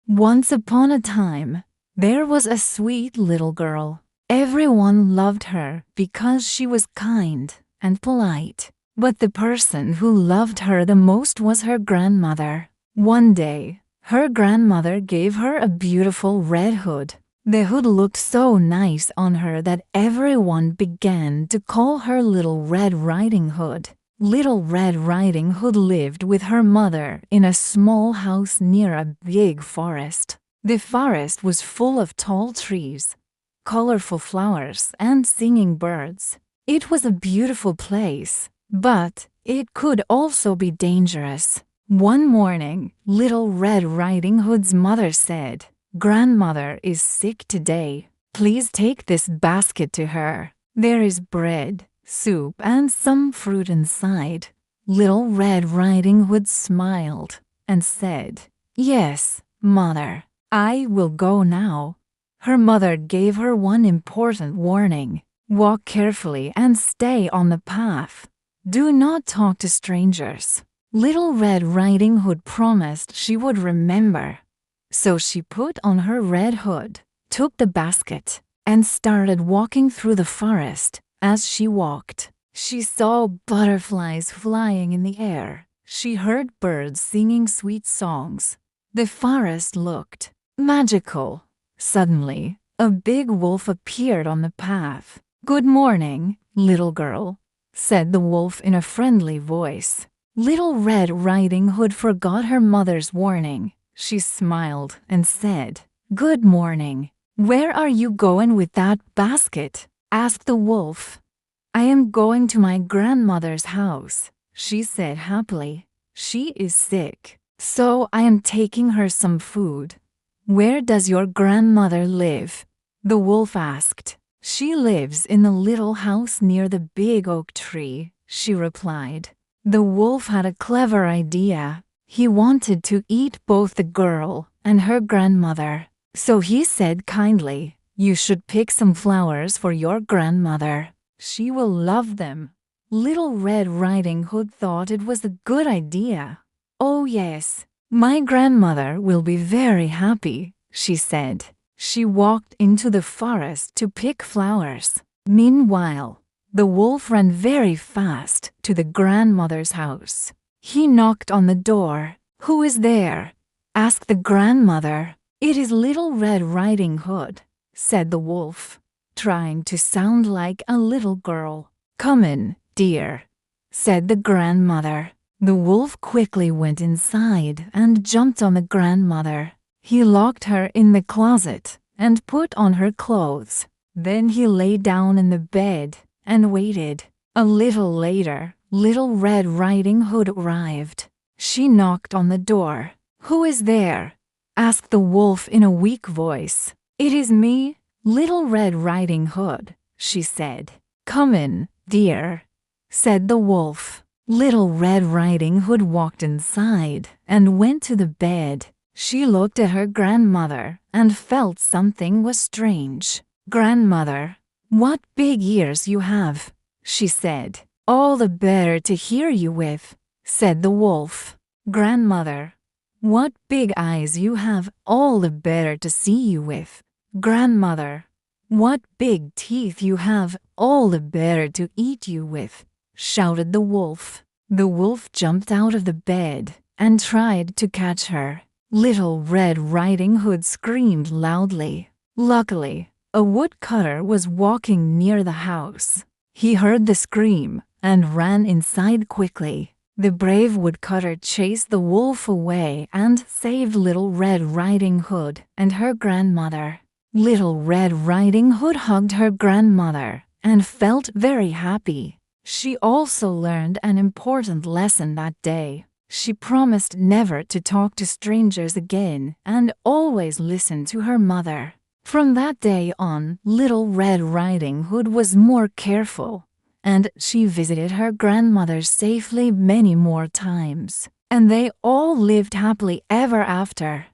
Once upon a time, there was a sweet little girl. Everyone loved her because she was kind and polite. But the person who loved her the most was her grandmother. One day, her grandmother gave her a beautiful red hood. The hood looked so nice on her that everyone began to call her Little Red Riding Hood. Little Red Riding Hood lived with her mother in a small house near a big forest. The forest was full of tall trees, colorful flowers, and singing birds. It was a beautiful place, but it could also be dangerous. One morning, Little Red Riding Hood's mother said, "Grandmother is sick today. Please take this basket to her. There is bread, soup, and some fruit inside." Little Red Riding Hood smiled and said, "Yes, mother, I will go now." Her mother gave her one important warning: walk carefully and stay on the path. Do not talk to strangers. Little Red Riding Hood promised she would remember. So she put on her red hood, took the basket, and started walking through the forest. As she walked, she saw butterflies flying in the air. She heard birds singing sweet songs. The forest looked magical. Suddenly, a big wolf appeared on the path. "Good morning, little girl," said the wolf in a friendly voice. Little Red Riding Hood forgot her mother's warning. She smiled and said, "Good morning. Where are you going with that basket?" asked the wolf. "I am going to my grandmother's house," she said happily. "She is sick, so I am taking her some food." "Where does your grandmother live?" the wolf asked. "She lives in the little house near the big oak tree," she replied. The wolf had a clever idea. He wanted to eat both the girl and her grandmother. So he said kindly, "You should pick some flowers for your grandmother. She will love them." Little Red Riding Hood thought it was a good idea. "Oh yes, my grandmother will be very happy," she said. She walked into the forest to pick flowers. Meanwhile, the wolf ran very fast to the grandmother's house. He knocked on the door. "Who is there?" asked the grandmother. "It is Little Red Riding Hood," said the wolf, trying to sound like a little girl. "Come in, dear," said the grandmother. The wolf quickly went inside and jumped on the grandmother. He locked her in the closet and put on her clothes. Then he lay down in the bed and waited. A little later, Little Red Riding Hood arrived. She knocked on the door. "Who is there?" asked the wolf in a weak voice. "It is me, Little Red Riding Hood," she said. "Come in, dear," said the wolf. Little Red Riding Hood walked inside and went to the bed. She looked at her grandmother and felt something was strange. "Grandmother, what big ears you have," she said. "All the better to hear you with," said the wolf. "Grandmother, what big eyes you have, all the better to see you with." "Grandmother, what big teeth you have, all the better to eat you with," shouted the wolf. The wolf jumped out of the bed and tried to catch her. Little Red Riding Hood screamed loudly. Luckily, a woodcutter was walking near the house. He heard the scream and ran inside quickly. The brave woodcutter chased the wolf away and saved Little Red Riding Hood and her grandmother. Little Red Riding Hood hugged her grandmother and felt very happy. She also learned an important lesson that day. She promised never to talk to strangers again and always listen to her mother. From that day on, Little Red Riding Hood was more careful, and she visited her grandmother safely many more times. And they all lived happily ever after.